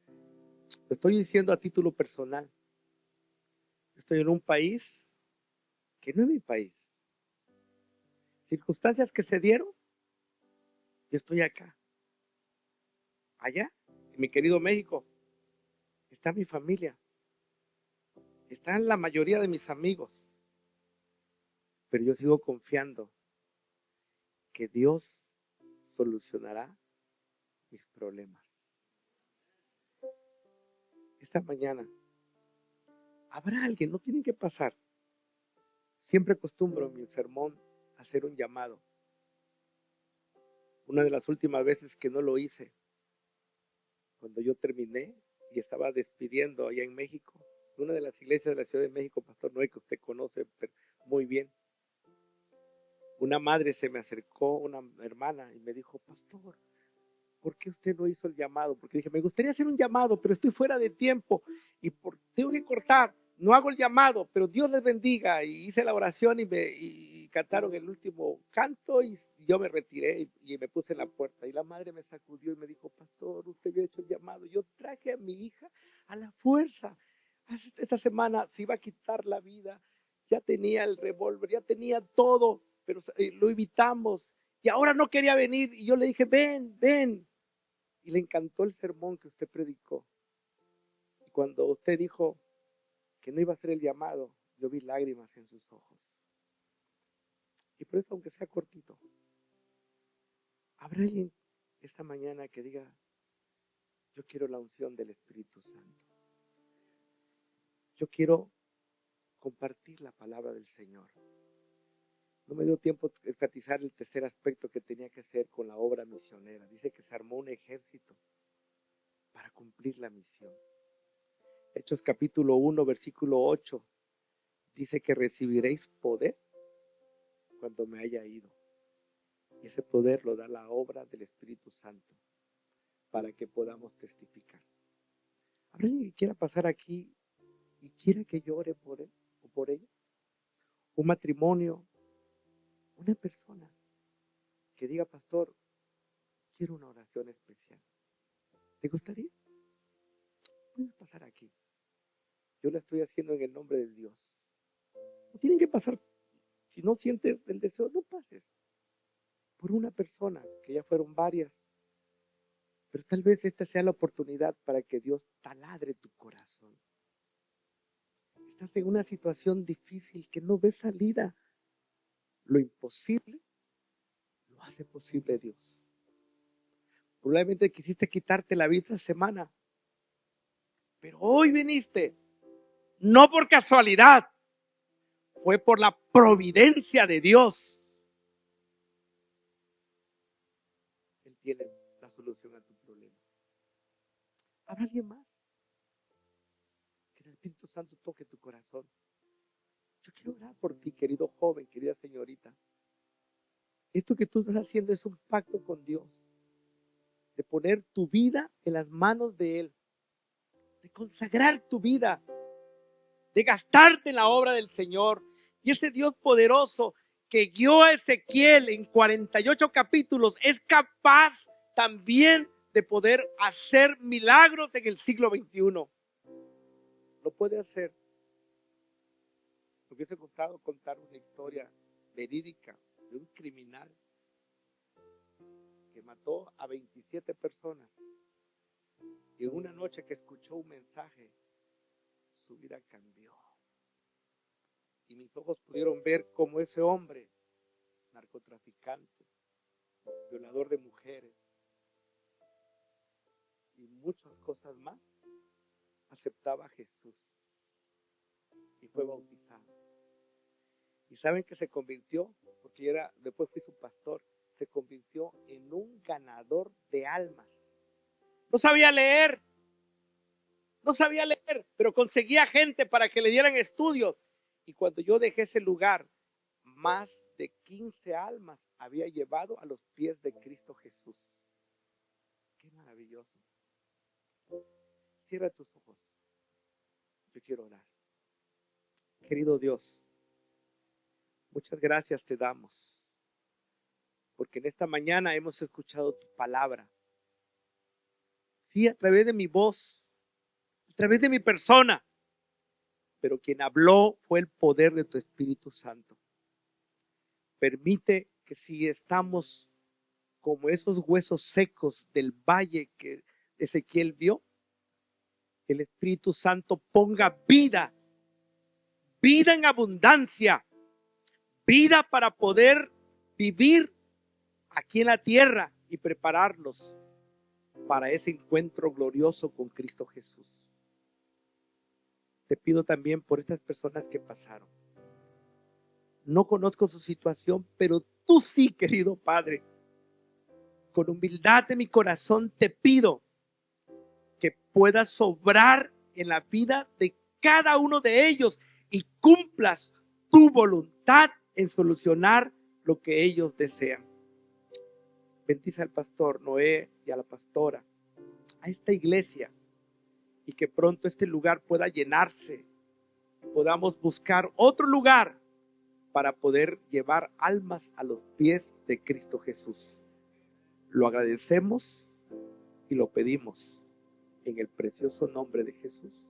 Lo estoy diciendo a título personal. Estoy en un país que no es mi país. Circunstancias que se dieron, yo estoy acá. Allá, en mi querido México, está mi familia. Están la mayoría de mis amigos. Pero yo sigo confiando que Dios solucionará mis problemas. Esta mañana, habrá alguien, no tienen que pasar. Siempre acostumbro en mi sermón a hacer un llamado. Una de las últimas veces que no lo hice, cuando yo terminé y estaba despidiendo allá en México, una de las iglesias de la Ciudad de México, Pastor Noé, que usted conoce muy bien, una madre se me acercó, una hermana, y me dijo: pastor, ¿por qué usted no hizo el llamado? Porque dije, me gustaría hacer un llamado, pero estoy fuera de tiempo y tengo que cortar. No hago el llamado, pero Dios les bendiga. Y hice la oración y cantaron el último canto y yo me retiré y me puse en la puerta. Y la madre me sacudió y me dijo: pastor, usted había hecho el llamado. Yo traje a mi hija a la fuerza. Esta semana se iba a quitar la vida. Ya tenía el revólver, ya tenía todo, pero lo evitamos. Y ahora no quería venir. Y yo le dije: ven, ven. Y le encantó el sermón que usted predicó. Y cuando usted dijo que no iba a hacer el llamado, yo vi lágrimas en sus ojos. Y por eso, aunque sea cortito, ¿habrá alguien esta mañana que diga: yo quiero la unción del Espíritu Santo? Yo quiero compartir la palabra del Señor. No me dio tiempo de enfatizar el tercer aspecto que tenía que hacer con la obra misionera. Dice que se armó un ejército para cumplir la misión. Hechos capítulo 1, versículo 8, dice que recibiréis poder cuando me haya ido. Y ese poder lo da la obra del Espíritu Santo para que podamos testificar. ¿Habrá alguien que quiera pasar aquí y quiera que yo ore por él o por ella? Un matrimonio, una persona que diga: pastor, quiero una oración especial. ¿Te gustaría? Puedes pasar aquí. Yo la estoy haciendo en el nombre de Dios. No tienen que pasar. Si no sientes el deseo, no pases. Por una persona, que ya fueron varias. Pero tal vez esta sea la oportunidad para que Dios taladre tu corazón. Estás en una situación difícil que no ves salida. Lo imposible lo hace posible Dios. Probablemente quisiste quitarte la vida esta semana, pero hoy viniste, no por casualidad, fue por la providencia de Dios. Él tiene la solución a tu problema. ¿Habrá alguien más? Que el Espíritu Santo Santo toque tu corazón. Yo quiero orar por ti, querido joven, querida señorita. Esto que tú estás haciendo es un pacto con Dios, de poner tu vida en las manos de Él, de consagrar tu vida, de gastarte en la obra del Señor. Y ese Dios poderoso que guió a Ezequiel en 48 capítulos es capaz también de poder hacer milagros en el siglo XXI. Lo puede hacer. Me hubiese gustado contar una historia verídica de un criminal que mató a 27 personas y en una noche que escuchó un mensaje, su vida cambió. Y mis ojos pudieron ver cómo ese hombre, narcotraficante, violador de mujeres y muchas cosas más, aceptaba a Jesús y fue bautizado. ¿Y saben que se convirtió? Porque después fui su pastor. Se convirtió en un ganador de almas. No sabía leer, pero conseguía gente para que le dieran estudios. Y cuando yo dejé ese lugar, más de 15 almas había llevado a los pies de Cristo Jesús. Qué maravilloso. Cierra tus ojos. Yo quiero orar. Querido Dios, muchas gracias te damos, porque en esta mañana hemos escuchado tu palabra. Sí, a través de mi voz, a través de mi persona, pero quien habló fue el poder de tu Espíritu Santo. Permite que si estamos como esos huesos secos del valle que Ezequiel vio, el Espíritu Santo ponga vida en abundancia, vida para poder vivir aquí en la tierra y prepararlos para ese encuentro glorioso con Cristo Jesús. Te pido también por estas personas que pasaron. No conozco su situación, pero tú sí, querido Padre. Con humildad de mi corazón te pido que puedas sobrar en la vida de cada uno de ellos y cumplas tu voluntad en solucionar lo que ellos desean. Bendice al pastor Noé y a la pastora, a esta iglesia, y que pronto este lugar pueda llenarse. Podamos buscar otro lugar para poder llevar almas a los pies de Cristo Jesús. Lo agradecemos y lo pedimos en el precioso nombre de Jesús.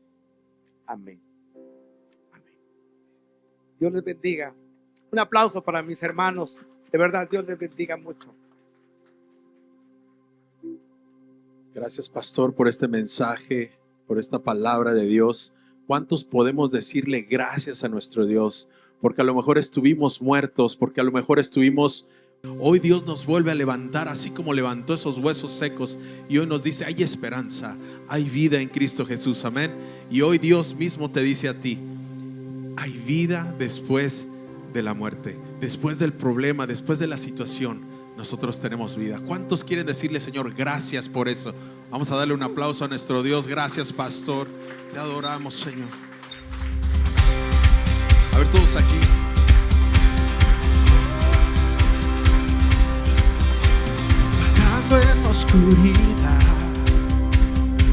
Amén. Amén. Dios les bendiga. Un aplauso para mis hermanos. De verdad, Dios les bendiga mucho. Gracias, pastor, por este mensaje, por esta palabra de Dios. ¿Cuántos podemos decirle gracias a nuestro Dios? Porque a lo mejor estuvimos muertos, porque a lo mejor hoy Dios nos vuelve a levantar, así como levantó esos huesos secos, y hoy nos dice, hay esperanza, hay vida en Cristo Jesús, amén. Y hoy Dios mismo te dice a ti, hay vida después de la muerte, después del problema, después de la situación. Nosotros tenemos vida. ¿Cuántos quieren decirle, Señor, gracias por eso? Vamos a darle un aplauso a nuestro Dios. Gracias, pastor. Te adoramos, Señor. A ver, todos aquí. Vagando en la oscuridad,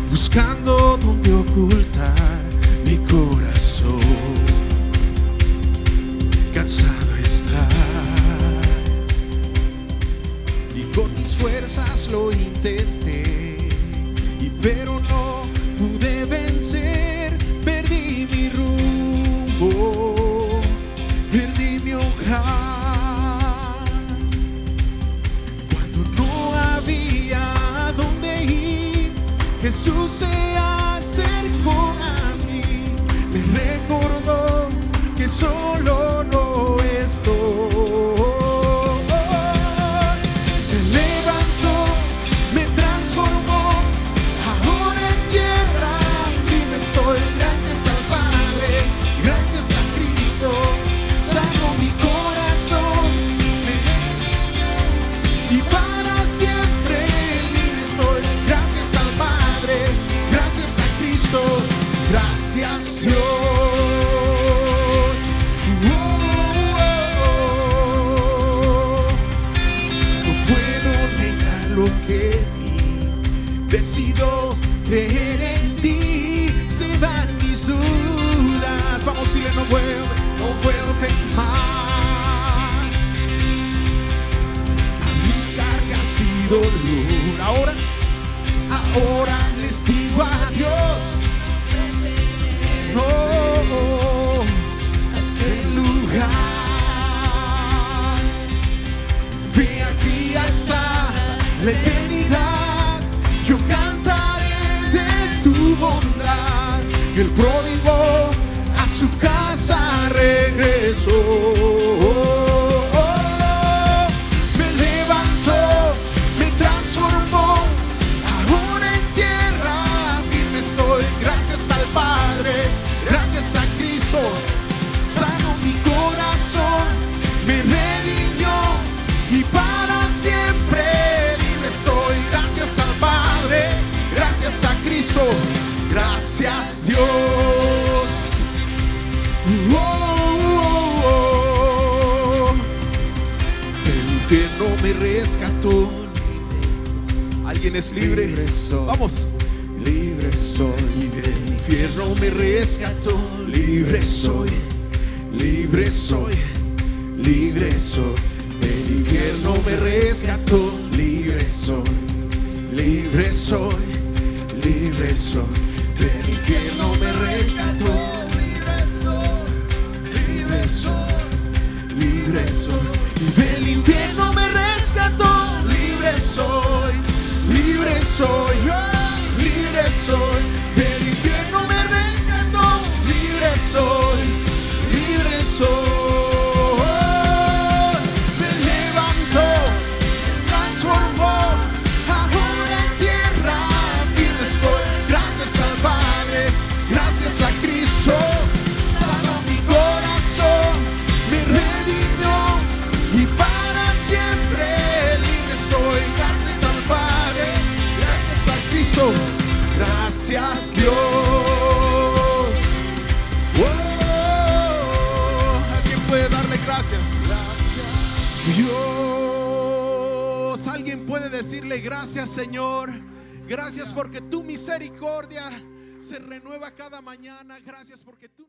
buscando donde ocultar mi corazón. Cansado está. Con mis fuerzas lo intenté, pero no pude vencer. Perdí mi rumbo, perdí mi hogar. Cuando no había dónde ir, Jesús se acercó a mí. Me recordó que solo no estoy. Gracias Dios. dolor. Ahora les digo adiós. No, a este lugar. De aquí hasta la eternidad, yo cantaré de tu bondad. El pródigo a su casa regresó. Me levantó, me transformó. Ahora en tierra firme estoy. Gracias al Padre, gracias a Cristo. Sanó mi corazón, me redimió y para siempre libre estoy. Gracias al Padre, gracias a Cristo. Gracias Dios. El infierno me rescató. ¿Alguien es libre? Libre soy. Vamos. Libre soy. Y del infierno me rescató. Libre soy. Libre soy. Libre soy. Del infierno me rescató. Libre soy. Libre soy. Libre soy. Del infierno me rescató. Libre soy. Libre soy. Libre soy. Y del infierno me rescató. Libre soy. Libre soy. Libre soy. Del infierno me rescató. Libre soy. Libre soy. Me levantó, me transformó. Ahora en tierra firme estoy. Gracias al Padre, gracias a Cristo. Sanó mi corazón, me redimió y para siempre libre estoy. Gracias al Padre, gracias a Cristo. Gracias Dios. ¿Alguien puede darle gracias? Dios. Alguien puede decirle gracias, Señor. Gracias porque tu misericordia se renueva cada mañana. Gracias porque tú